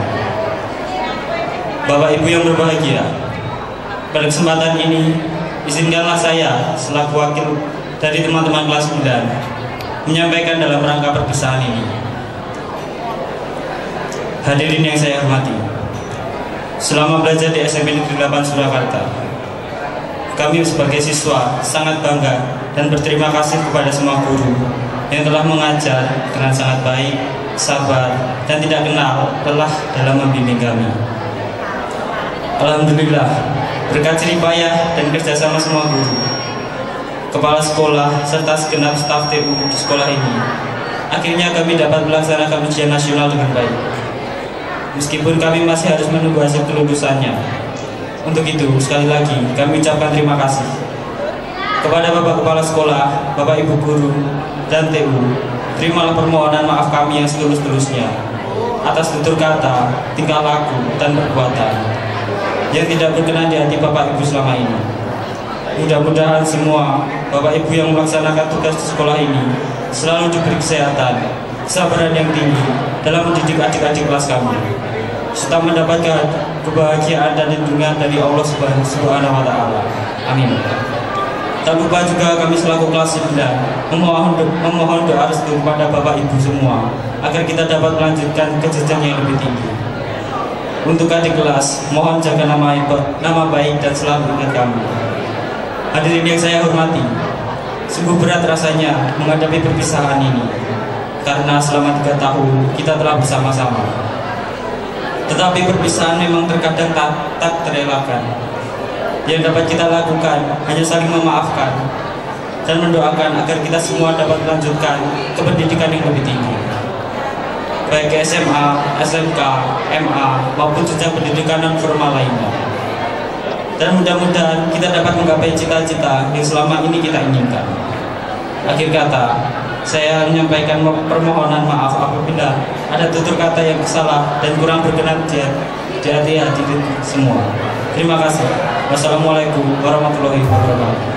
Bapak Ibu yang berbahagia, pada kesempatan ini izinkanlah saya selaku wakil dari teman-teman kelas 9 menyampaikan dalam rangka perpisahan ini. Hadirin yang saya hormati, selama belajar di SMP Negeri 8 Surakarta, kami sebagai siswa sangat bangga dan berterima kasih kepada semua guru yang telah mengajar dengan sangat baik, sabar, dan tidak kenal lelah dalam membimbing kami. Alhamdulillah, berkat jerih payah dan kerjasama semua guru, kepala sekolah, serta segenap staf TU di sekolah ini, akhirnya kami dapat melaksanakan ujian nasional dengan baik. Meskipun kami masih harus menunggu hasil kelulusannya. Untuk itu, sekali lagi kami ucapkan terima kasih kepada Bapak Kepala Sekolah, Bapak Ibu Guru, dan TU. Terimalah permohonan maaf kami yang setulus-tulusnya atas tutur kata, tingkah laku, dan perbuatan yang tidak berkenan di hati Bapak Ibu selama ini. Mudah-mudahan semua Bapak Ibu yang melaksanakan tugas di sekolah ini selalu diberi kesehatan, kesabaran yang tinggi dalam mendidik adik-adik kelas kami, serta mendapatkan kebahagiaan dan lindungan dari Allah Subhanahu wa Ta'ala. Amin. Tak lupa juga kami selaku kelas 9 memohon doa restu kepada Bapak Ibu semua agar kita dapat melanjutkan ke jenjang yang lebih tinggi. Untuk adik kelas, mohon jaga nama baik dan selalu ingat kami. Hadirin yang saya hormati, sungguh berat rasanya menghadapi perpisahan ini, karena selama 3 tahun kita telah bersama-sama. Tetapi perpisahan memang terkadang tak terelakkan. Yang dapat kita lakukan hanya saling memaafkan dan mendoakan agar kita semua dapat melanjutkan ke pendidikan yang lebih tinggi, baik ke SMA, SMK, MA, maupun jenjang pendidikan non formal lainnya. Dan mudah-mudahan kita dapat menggapai cita-cita yang selama ini kita inginkan. Akhir kata, saya menyampaikan permohonan maaf apabila ada tutur kata yang salah dan kurang berkenan di hati-hati semua. Terima kasih. Wassalamualaikum warahmatullahi wabarakatuh.